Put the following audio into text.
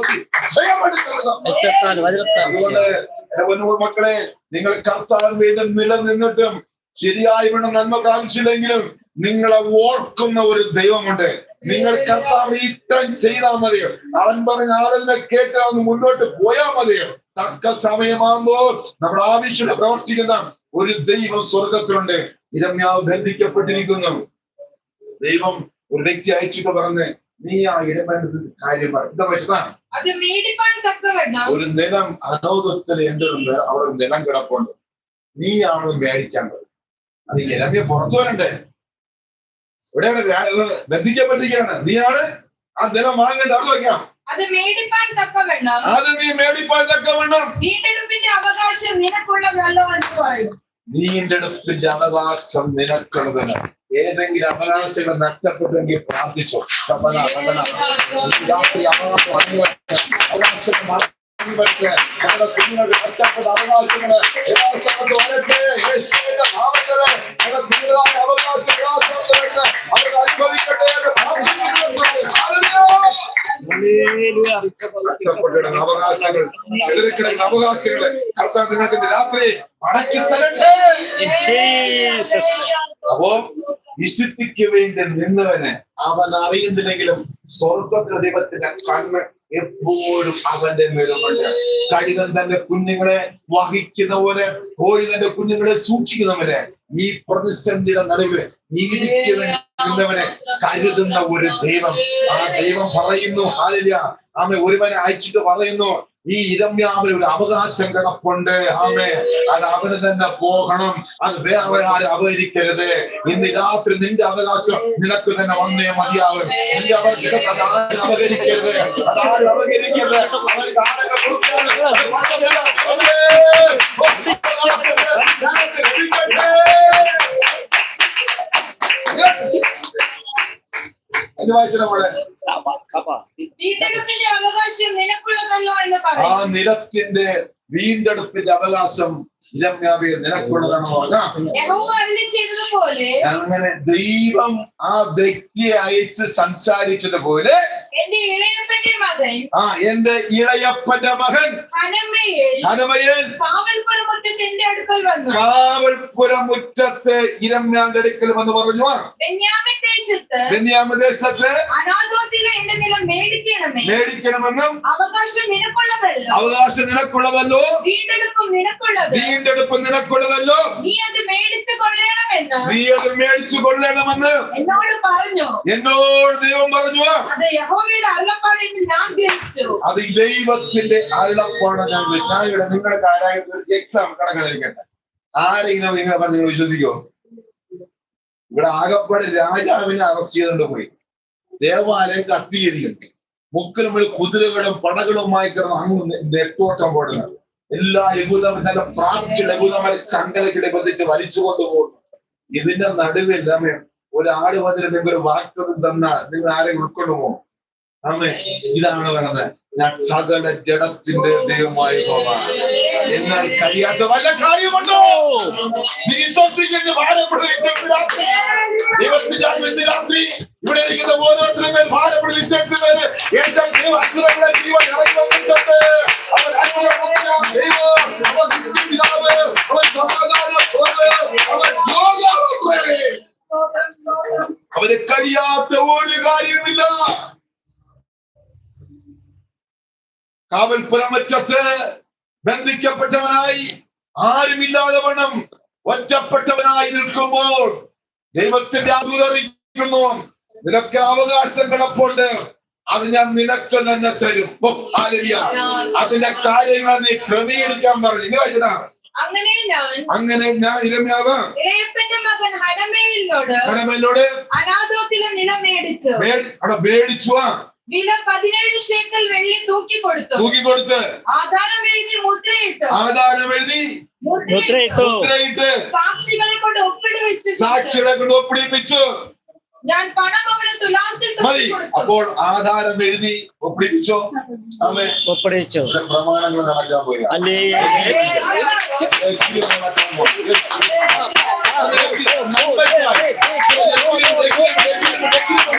നാമത്തിൽ അതുകൊണ്ട് മക്കളെ, നിങ്ങൾ കർത്താവിന്റെ നിലനിന്നിട്ടും ശരിയായി വേണം നന്മ കാണിച്ചില്ലെങ്കിലും നിങ്ങളെ ഓർക്കുന്ന ഒരു ദൈവമുണ്ട്. നിങ്ങൾ കർത്താവ് റിട്ടേൺ ചെയ്താൽ മതിയോ, അവൻ പറഞ്ഞ ആളുകളെ കേട്ട് അവന് മുന്നോട്ട് പോയാൽ മതിയോ. തക്ക സമയമാകുമ്പോൾ നമ്മുടെ ആവശ്യം പ്രവർത്തിക്കുന്ന ഒരു ദൈവം സ്വർഗത്തിലുണ്ട്. ഇരമ്യാവ് ബന്ധിക്കപ്പെട്ടിരിക്കുന്നു. ദൈവം ഒരു വ്യക്തി അയച്ചിട്ട് പറഞ്ഞ്, നീ ആ ഇടപെടുന്ന കാര്യം ഒരു നിലം അനോദത്തിൽ എന്റെ ഉണ്ട്, അവിടെ നിലം കിടപ്പുണ്ട്, നീയാണ് മേടിക്കേണ്ടത്. അത് ഇരമ്യ പുറത്തു വരണ്ടേ? ഇവിടെയാണ് ബന്ധിക്കപ്പെട്ടിരിക്കുകയാണ്. നീയാണ് ആ നിലം വാങ്ങേണ്ടത്. അവിടെ വയ്ക്കാം. അത് മേടിപ്പാൻ തക്കവണ്ണം വീണ്ടെടുപ്പിന്റെ അവകാശം നിനക്കുള്ളതല്ലോ എന്ന് പറയും. വീണ്ടെടുപ്പിന്റെ അവകാശം നിനക്കുള്ളതിന് ഏതെങ്കിലും അവകാശങ്ങൾ നഷ്ടപ്പെട്ടെങ്കിൽ പ്രാർത്ഥിച്ചോ. നമ്മുടെ കുഞ്ഞുങ്ങൾക്ക് നഷ്ടപ്പെട്ട അവകാശങ്ങള് വരട്ടെ. യേശുവിന്റെ നാമത്തില് നമ്മുടെ കുഞ്ഞുങ്ങളായ അവകാശം അവർ അനുഭവിക്കട്ടെ. അവകാശങ്ങൾ ചിതറിക്കിടക്കുന്ന അവകാശങ്ങള് കർത്താവ് നിങ്ങൾക്ക് രാത്രി മടക്കി തരട്ടെ. അപ്പോ വിശുദ്ധിക്ക് വേണ്ടി നിന്നവന് അവൻ അറിയുന്നില്ലെങ്കിലും സ്വർഗ്ഗത്തിലെ ദൈവത്തിന്റെ കണ്ണ് എപ്പോഴും അവന്റെ മേലുമുണ്ട്. കഴുകൻ തന്റെ കുഞ്ഞുങ്ങളെ വഹിക്കുന്ന പോലെ കോഴി തന്റെ കുഞ്ഞുങ്ങളെ സൂക്ഷിക്കുന്നവനെ ഈ പ്രതിസന്ധിയുടെ നടുവിൽ നീതിക്ക് വേണ്ടി നിന്നവനെ കരുതുന്ന ഒരു ദൈവം. ആ ദൈവം പറയുന്നു, ഹല്ലേലൂയ, ആമേ, ഒരുവനെ അയച്ചിട്ട് പറയുന്നു, ഈ ഇരമ്യാവിൽ ഒരു അവകാശം കിടപ്പുണ്ട്. ആമേ, അത് അവന് തന്നെ പോകണം. അത് വേറെ ആരും അപഹരിക്കരുത്. ഇന്ന് രാത്രി നിന്റെ അവകാശം നിനക്ക് തന്നെ വന്നേ മതിയാവും. നിന്റെ അവകാശം അതാരും അപഹരിക്കരുത്. അതാരും അപഹരിക്കരുത്. അവർക്ക് ആളുകൾ ആ നിലത്തിന്റെ വീണ്ടെടുപ്പിന്റെ അവകാശം ഇരമ്യാവേ നിനക്കുള്ളതാണോ? അങ്ങനെ ദൈവം ആ വ്യക്തിയെ അയച്ച് സംസാരിച്ചതുപോലെ എന്റെ ഇളയപ്പന്റെ മകൻ ഹനമയേൽ കാവൽപുരം മുറ്റത്ത് ഇരമ്യാന്റെ അടുക്കൽ വന്ന് പറഞ്ഞു, ബെന്യാമീൻ ദേശത്ത് മേടിക്കണമെന്നും അവകാശം നിനക്കുള്ളതല്ലോ, വീണ്ടെടുപ്പ് നിനക്കുള്ളതല്ലോ, നീ അത് മേടിച്ചു കൊള്ളണമെന്ന് എന്നോട് ദൈവം പറഞ്ഞു. അത് ദൈവത്തിന്റെ അരുളപ്പാട്. ഞാൻ ഇവിടെ നിങ്ങൾക്ക് ആരായിട്ട് എക്സാം കണക്കായിരിക്കട്ടെ. ആരെങ്കിലും നിങ്ങളെ പറഞ്ഞ് നിങ്ങൾ വിശ്വസിക്കോ? ഇവിടെ ആകപ്പാട് രാജാവിനെ അറസ്റ്റ് ചെയ്തുകൊണ്ട് പോയി ദേവാലയം കത്തിയിരിക്കുന്നു. മുക്കിലും കുതിരകളും പടകളുമായി കിടന്ന് അങ്ങ് നെട്ടോട്ടം പോടുന്നത്. എല്ലാ യഹൂദന്മാരും നല്ല പ്രാപ്തിയുള്ള യഹൂദന്മാരെ ചങ്കലക്കിടെ ബന്ധിച്ച് വലിച്ചുകൊണ്ട് പോകുന്നു. ഇതിന്റെ നടുവിൽ നമ്മെ ഒരാട് വന്നിട്ട് നിങ്ങൾ ഒരു വാക്തം തന്നാൽ നിങ്ങൾ ആരെയും ഉൾക്കൊണ്ടു പോകും. അമ്മേ, ഇതാണ് പറയുന്നത്, ഞാൻ സകല ജഡത്തിന്റെ ദൈവമായി പോകാം. എന്നാൽ കഴിയാത്ത വല്ല കാര്യമുണ്ടോ? നീ വിശ്വസിക്കുന്ന രാത്രി ഇവിടെ ഇരിക്കുന്ന ഓരോരുത്തരും മേൽ ഭാരപ്പെടുന്ന വിശ്വസിക്കുന്നവര് എന്റെ ദൈവം അത്ഭുതങ്ങളെ ജീവൻ ഇറങ്ങി വന്നിട്ടുണ്ട്. അവൻ അത്ഭുതം ദൈവം, അവൻ പിതാവ്, അവൻ സമാധാനം, അവൻ യോഗാവത്രേ. അവന് കഴിയാത്ത ഒരു കാര്യമില്ല. കാവൽപുരമറ്റത്ത് ബന്ധിക്കപ്പെട്ടവനായി ആരുമില്ലാതെ വണ്ണം ഒറ്റപ്പെട്ടവനായി നിൽക്കുമ്പോൾ ദൈവത്തിന്റെ അറിയിക്കുന്നു, നിനക്ക് അവകാശം കിടപ്പുണ്ട്, അത് ഞാൻ നിനക്ക് തന്നെ തരും. അതിന്റെ കാര്യങ്ങൾ നീ ക്രമീകരിക്കാൻ പറഞ്ഞു. അങ്ങനെ ഞാൻ ഇരമ്യാവ് ഹനമേലിനോട് മേടിച്ചു. വില 17 ശേക്കൽ വെള്ളി തൂക്കിക്കൊടുത്ത് ആധാരം എഴുതി മുദ്രയിട്ട് സാക്ഷികളെ കൊണ്ട് ഒപ്പിടിപ്പിച്ചു. ഞാൻ പണം അവന് തുലാസിൽ മതി. അപ്പോൾ ആധാരം എഴുതി ഒപ്പിടിപ്പിച്ചോ? ഒപ്പിടിച്ചു. പ്രമാണങ്ങൾ നടക്കാൻ പോയി.